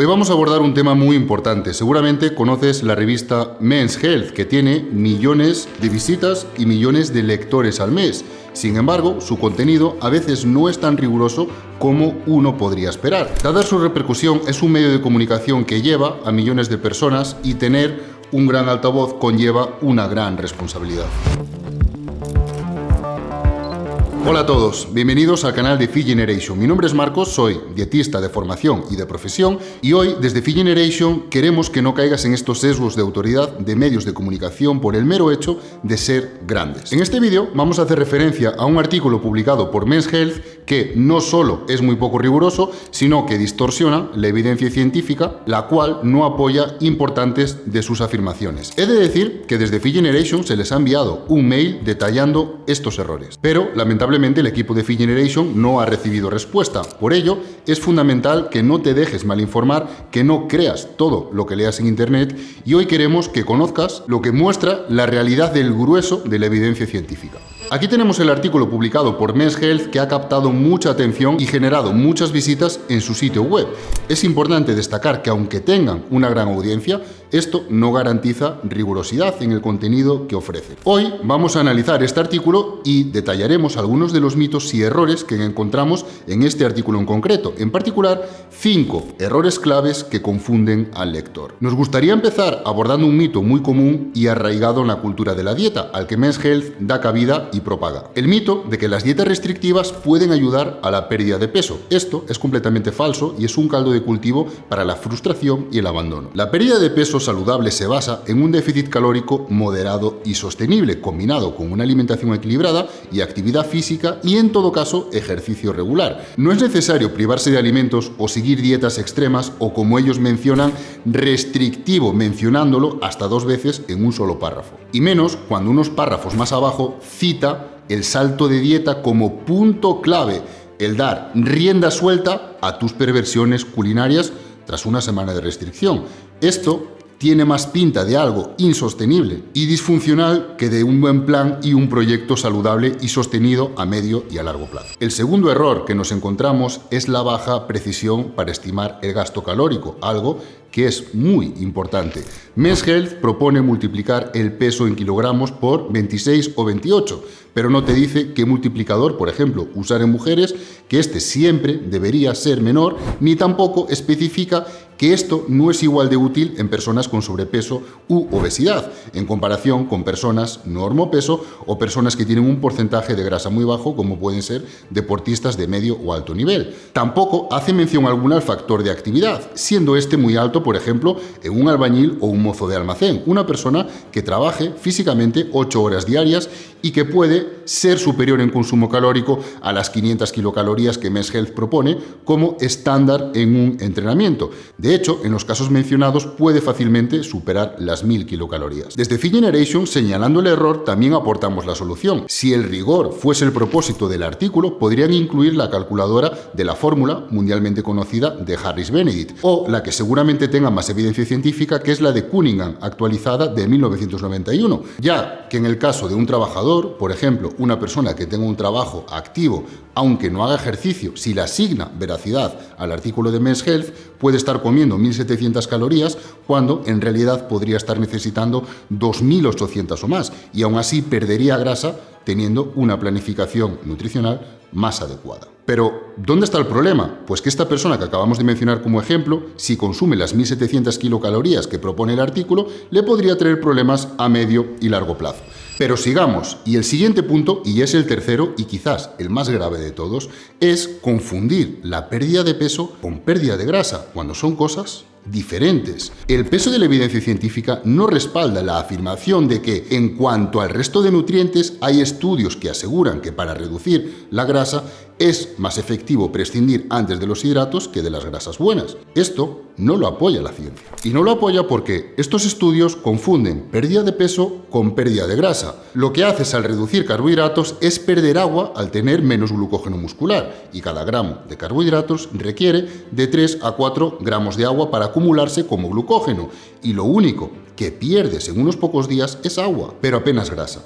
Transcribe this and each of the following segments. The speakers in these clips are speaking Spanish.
Hoy vamos a abordar un tema muy importante. Seguramente conoces la revista Men's Health, que tiene millones de visitas y millones de lectores al mes. Sin embargo, su contenido a veces no es tan riguroso como uno podría esperar. Dada su repercusión, es un medio de comunicación que lleva a millones de personas y tener un gran altavoz conlleva una gran responsabilidad. Hola a todos, bienvenidos al canal de Fit Generation. Mi nombre es Marcos, soy dietista de formación y de profesión y hoy desde Fit Generation queremos que no caigas en estos sesgos de autoridad de medios de comunicación por el mero hecho de ser grandes. En este vídeo vamos a hacer referencia a un artículo publicado por Men's Health que no solo es muy poco riguroso, sino que distorsiona la evidencia científica, la cual no apoya importantes de sus afirmaciones. He de decir que desde Fit Generation se les ha enviado un mail detallando estos errores, pero lamentablemente el equipo de Fit Generation no ha recibido respuesta. Por ello, es fundamental que no te dejes malinformar, que no creas todo lo que leas en internet y hoy queremos que conozcas lo que muestra la realidad del grueso de la evidencia científica. Aquí tenemos el artículo publicado por Men's Health que ha captado mucha atención y generado muchas visitas en su sitio web. Es importante destacar que aunque tengan una gran audiencia, esto no garantiza rigurosidad en el contenido que ofrecen. Hoy vamos a analizar este artículo y detallaremos algunos de los mitos y errores que encontramos en este artículo en concreto. En particular, 5 errores claves que confunden al lector. Nos gustaría empezar abordando un mito muy común y arraigado en la cultura de la dieta, al que Men's Health da cabida y propaga. El mito de que las dietas restrictivas pueden ayudar a la pérdida de peso. Esto es completamente falso y es un caldo de cultivo para la frustración y el abandono. La pérdida de peso saludable se basa en un déficit calórico moderado y sostenible, combinado con una alimentación equilibrada y actividad física y, en todo caso, ejercicio regular. No es necesario privarse de alimentos o seguir dietas extremas o, como ellos mencionan, restrictivo, mencionándolo hasta 2 veces en un solo párrafo. Y menos cuando unos párrafos más abajo cita el salto de dieta como punto clave, el dar rienda suelta a tus perversiones culinarias tras una semana de restricción. Esto tiene más pinta de algo insostenible y disfuncional que de un buen plan y un proyecto saludable y sostenido a medio y a largo plazo. El segundo error que nos encontramos es la baja precisión para estimar el gasto calórico, algo que es muy importante. Men's Health propone multiplicar el peso en kilogramos por 26 o 28, pero no te dice qué multiplicador, por ejemplo, usar en mujeres, que este siempre debería ser menor, ni tampoco especifica que esto no es igual de útil en personas con sobrepeso u obesidad, en comparación con personas normopeso o personas que tienen un porcentaje de grasa muy bajo, como pueden ser deportistas de medio o alto nivel. Tampoco hace mención alguna al factor de actividad, siendo este muy alto, por ejemplo, en un albañil o un mozo de almacén, una persona que trabaje físicamente 8 horas diarias y que puede ser superior en consumo calórico a las 500 kilocalorías que Men's Health propone como estándar en un entrenamiento. De hecho, en los casos mencionados puede fácilmente superar las 1000 kilocalorías. Desde Fit Generation, señalando el error, también aportamos la solución. Si el rigor fuese el propósito del artículo, podrían incluir la calculadora de la fórmula mundialmente conocida de Harris-Benedict, o la que seguramente tenga más evidencia científica, que es la de Cunningham, actualizada de 1991, ya que en el caso de un trabajador, por ejemplo, una persona que tenga un trabajo activo, aunque no haga ejercicio, si le asigna veracidad al artículo de Men's Health, puede estar comiendo 1700 calorías cuando en realidad podría estar necesitando 2800 o más, y aún así perdería grasa teniendo una planificación nutricional más adecuada. Pero, ¿dónde está el problema? Pues que esta persona que acabamos de mencionar como ejemplo, si consume las 1700 kilocalorías que propone el artículo, le podría traer problemas a medio y largo plazo. Pero sigamos, y el siguiente punto, y es el tercero y quizás el más grave de todos, es confundir la pérdida de peso con pérdida de grasa, cuando son cosas diferentes. El peso de la evidencia científica no respalda la afirmación de que, en cuanto al resto de nutrientes, hay estudios que aseguran que para reducir la grasa es más efectivo prescindir antes de los hidratos que de las grasas buenas. Esto no lo apoya la ciencia. Y no lo apoya porque estos estudios confunden pérdida de peso con pérdida de grasa. Lo que haces al reducir carbohidratos es perder agua al tener menos glucógeno muscular, y cada gramo de carbohidratos requiere de 3 a 4 gramos de agua para acumularse como glucógeno, y lo único que pierdes en unos pocos días es agua, pero apenas grasa.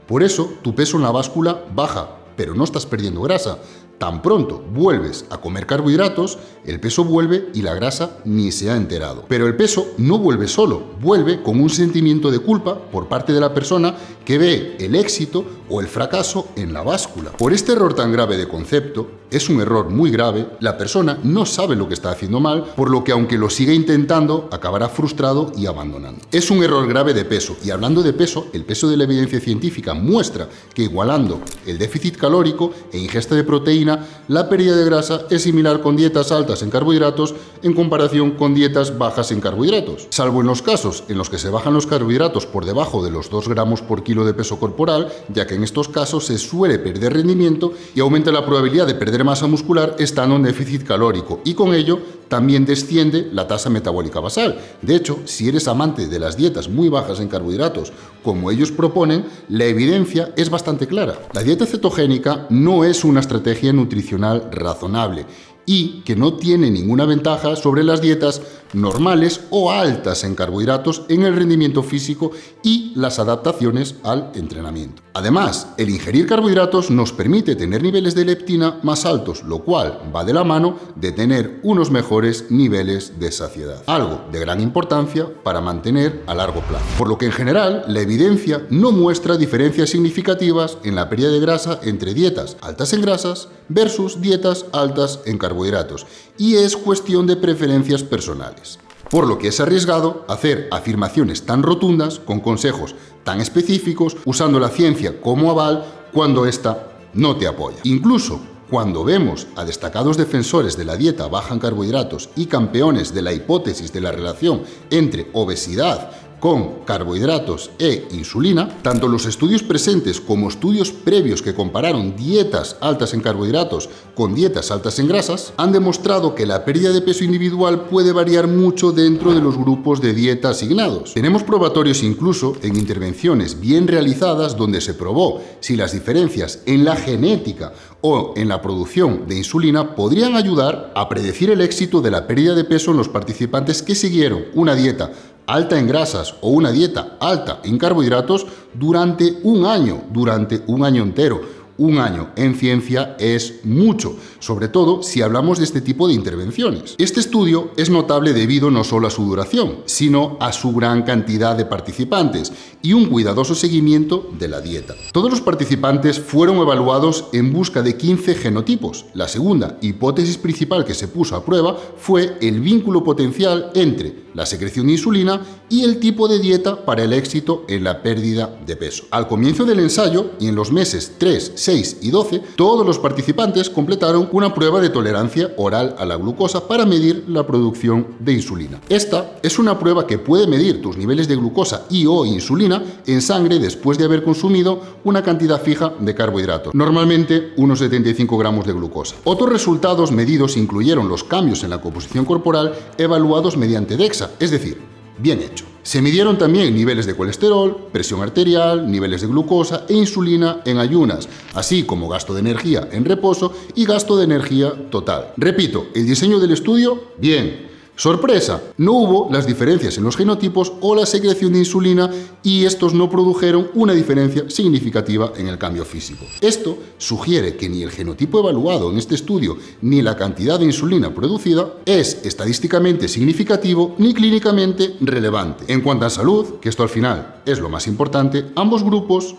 Por eso tu peso en la báscula baja, pero no estás perdiendo grasa. tan pronto vuelves a comer carbohidratos, el peso vuelve y la grasa ni se ha enterado. Pero el peso no vuelve solo, vuelve con un sentimiento de culpa por parte de la persona que ve el éxito o el fracaso en la báscula. Por este error tan grave de concepto, es un error muy grave, la persona no sabe lo que está haciendo mal, por lo que aunque lo siga intentando, acabará frustrado y abandonando. Es un error grave de peso, y hablando de peso, el peso de la evidencia científica muestra que igualando el déficit calórico e ingesta de proteína, la pérdida de grasa es similar con dietas altas en carbohidratos en comparación con dietas bajas en carbohidratos. Salvo en los casos en los que se bajan los carbohidratos por debajo de los 2 gramos por kilo de peso corporal, ya que en estos casos se suele perder rendimiento y aumenta la probabilidad de perder masa muscular estando en déficit calórico, y con ello también desciende la tasa metabólica basal. De hecho, si eres amante de las dietas muy bajas en carbohidratos, como ellos proponen, la evidencia es bastante clara. La dieta cetogénica no es una estrategia nutricional razonable y que no tiene ninguna ventaja sobre las dietas normales o altas en carbohidratos en el rendimiento físico y las adaptaciones al entrenamiento. Además, el ingerir carbohidratos nos permite tener niveles de leptina más altos, lo cual va de la mano de tener unos mejores niveles de saciedad, algo de gran importancia para mantener a largo plazo. Por lo que en general, la evidencia no muestra diferencias significativas en la pérdida de grasa entre dietas altas en grasas versus dietas altas en carbohidratos, y es cuestión de preferencias personales. Por lo que es arriesgado hacer afirmaciones tan rotundas con consejos tan específicos usando la ciencia como aval cuando ésta no te apoya. Incluso cuando vemos a destacados defensores de la dieta baja en carbohidratos y campeones de la hipótesis de la relación entre obesidad con carbohidratos e insulina, tanto los estudios presentes como estudios previos que compararon dietas altas en carbohidratos con dietas altas en grasas, han demostrado que la pérdida de peso individual puede variar mucho dentro de los grupos de dieta asignados. Tenemos probatorios incluso en intervenciones bien realizadas donde se probó si las diferencias en la genética o en la producción de insulina podrían ayudar a predecir el éxito de la pérdida de peso en los participantes que siguieron una dieta alta en grasas o una dieta alta en carbohidratos durante un año entero. Un año en ciencia es mucho, sobre todo si hablamos de este tipo de intervenciones. Este estudio es notable debido no solo a su duración, sino a su gran cantidad de participantes y un cuidadoso seguimiento de la dieta. Todos los participantes fueron evaluados en busca de 15 genotipos. La segunda hipótesis principal que se puso a prueba fue el vínculo potencial entre la secreción de insulina y el tipo de dieta para el éxito en la pérdida de peso. Al comienzo del ensayo y en los meses 3, 6 y 12, todos los participantes completaron una prueba de tolerancia oral a la glucosa para medir la producción de insulina. Esta es una prueba que puede medir tus niveles de glucosa y o insulina en sangre después de haber consumido una cantidad fija de carbohidratos, normalmente unos 75 gramos de glucosa. Otros resultados medidos incluyeron los cambios en la composición corporal evaluados mediante DEXA, es decir, bien hecho. Se midieron también niveles de colesterol, presión arterial, niveles de glucosa e insulina en ayunas, así como gasto de energía en reposo y gasto de energía total. Repito, el diseño del estudio, bien. Sorpresa, no hubo las diferencias en los genotipos o la secreción de insulina y estos no produjeron una diferencia significativa en el cambio físico. Esto sugiere que ni el genotipo evaluado en este estudio ni la cantidad de insulina producida es estadísticamente significativo ni clínicamente relevante. En cuanto a salud, que esto al final es lo más importante, ambos grupos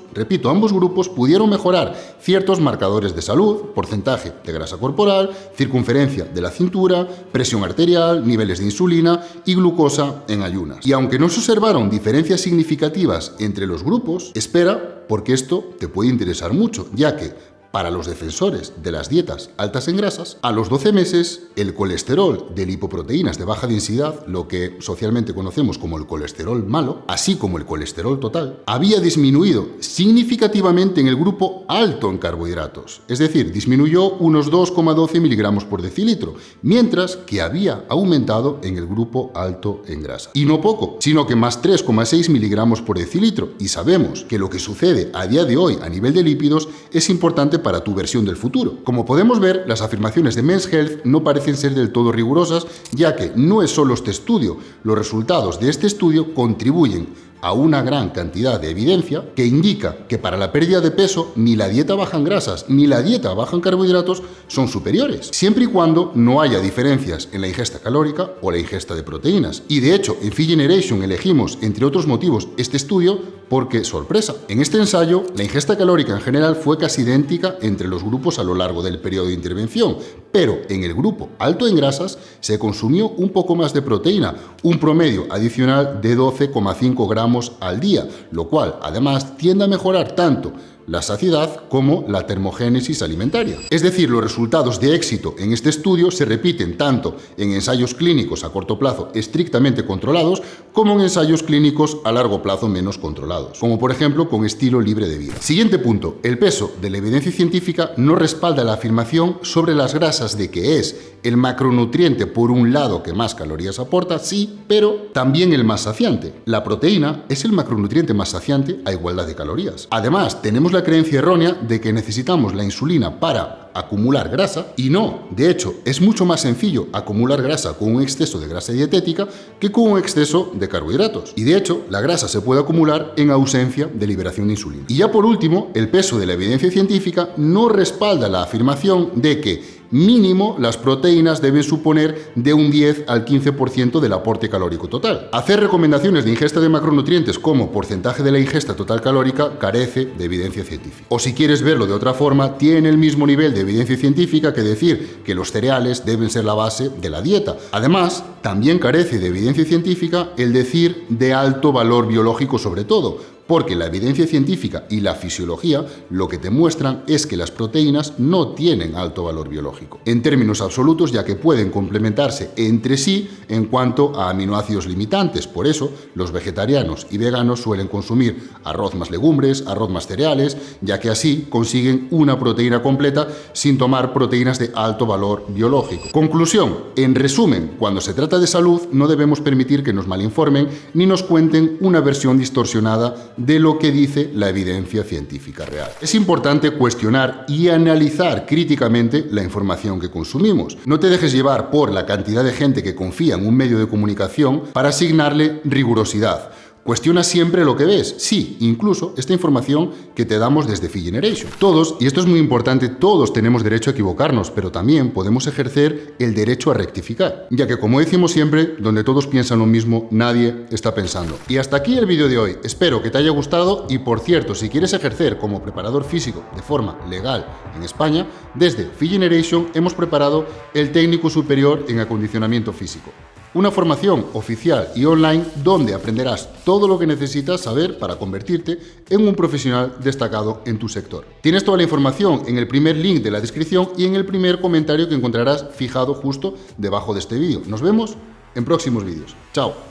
pudieron mejorar ciertos marcadores de salud, porcentaje de grasa corporal, circunferencia de la cintura, presión arterial, niveles de insulina y glucosa en ayunas. Y aunque no se observaron diferencias significativas entre los grupos, espera porque esto te puede interesar mucho, ya que para los defensores de las dietas altas en grasas, a los 12 meses, el colesterol de lipoproteínas de baja densidad, lo que socialmente conocemos como el colesterol malo, así como el colesterol total, había disminuido significativamente en el grupo alto en carbohidratos, es decir, disminuyó unos 2,12 miligramos por decilitro, mientras que había aumentado en el grupo alto en grasa. Y no poco, sino que más 3,6 miligramos por decilitro, y sabemos que lo que sucede a día de hoy a nivel de lípidos es importante para tu versión del futuro. Como podemos ver, las afirmaciones de Men's Health no parecen ser del todo rigurosas, ya que no es solo este estudio, los resultados de este estudio contribuyen a una gran cantidad de evidencia que indica que para la pérdida de peso ni la dieta baja en grasas ni la dieta baja en carbohidratos son superiores, siempre y cuando no haya diferencias en la ingesta calórica o la ingesta de proteínas. Y de hecho, en Fit Generation elegimos, entre otros motivos, este estudio porque, sorpresa, en este ensayo la ingesta calórica en general fue casi idéntica entre los grupos a lo largo del periodo de intervención, pero en el grupo alto en grasas se consumió un poco más de proteína, un promedio adicional de 12,5 gramos al día, lo cual además tiende a mejorar tanto la saciedad como la termogénesis alimentaria. Es decir, los resultados de éxito en este estudio se repiten tanto en ensayos clínicos a corto plazo estrictamente controlados como en ensayos clínicos a largo plazo menos controlados, como por ejemplo con estilo libre de vida. Siguiente punto, el peso de la evidencia científica no respalda la afirmación sobre las grasas de que es el macronutriente por un lado que más calorías aporta, sí, pero también el más saciante. La proteína es el macronutriente más saciante a igualdad de calorías. Además, tenemos la creencia errónea de que necesitamos la insulina para acumular grasa, y no, de hecho, es mucho más sencillo acumular grasa con un exceso de grasa dietética que con un exceso de carbohidratos. Y de hecho, la grasa se puede acumular en ausencia de liberación de insulina. Y ya por último, el peso de la evidencia científica no respalda la afirmación de que mínimo las proteínas deben suponer de un 10 al 15% del aporte calórico total. Hacer recomendaciones de ingesta de macronutrientes como porcentaje de la ingesta total calórica carece de evidencia científica. O si quieres verlo de otra forma, tiene el mismo nivel de evidencia científica que decir que los cereales deben ser la base de la dieta. Además, también carece de evidencia científica el decir de alto valor biológico sobre todo, porque la evidencia científica y la fisiología lo que te muestran es que las proteínas no tienen alto valor biológico, en términos absolutos, ya que pueden complementarse entre sí en cuanto a aminoácidos limitantes. Por eso, los vegetarianos y veganos suelen consumir arroz más legumbres, arroz más cereales, ya que así consiguen una proteína completa sin tomar proteínas de alto valor biológico. Conclusión, en resumen, cuando se trata de salud, no debemos permitir que nos malinformen ni nos cuenten una versión distorsionada de lo que dice la evidencia científica real. Es importante cuestionar y analizar críticamente la información que consumimos. No te dejes llevar por la cantidad de gente que confía en un medio de comunicación para asignarle rigurosidad. Cuestiona siempre lo que ves, sí, incluso esta información que te damos desde Fit Generation. Todos, y esto es muy importante, todos tenemos derecho a equivocarnos, pero también podemos ejercer el derecho a rectificar, ya que como decimos siempre, donde todos piensan lo mismo, nadie está pensando. Y hasta aquí el vídeo de hoy, espero que te haya gustado y por cierto, si quieres ejercer como preparador físico de forma legal en España, desde Fit Generation hemos preparado el técnico superior en acondicionamiento físico. Una formación oficial y online donde aprenderás todo lo que necesitas saber para convertirte en un profesional destacado en tu sector. Tienes toda la información en el primer link de la descripción y en el primer comentario que encontrarás fijado justo debajo de este vídeo. Nos vemos en próximos vídeos. Chao.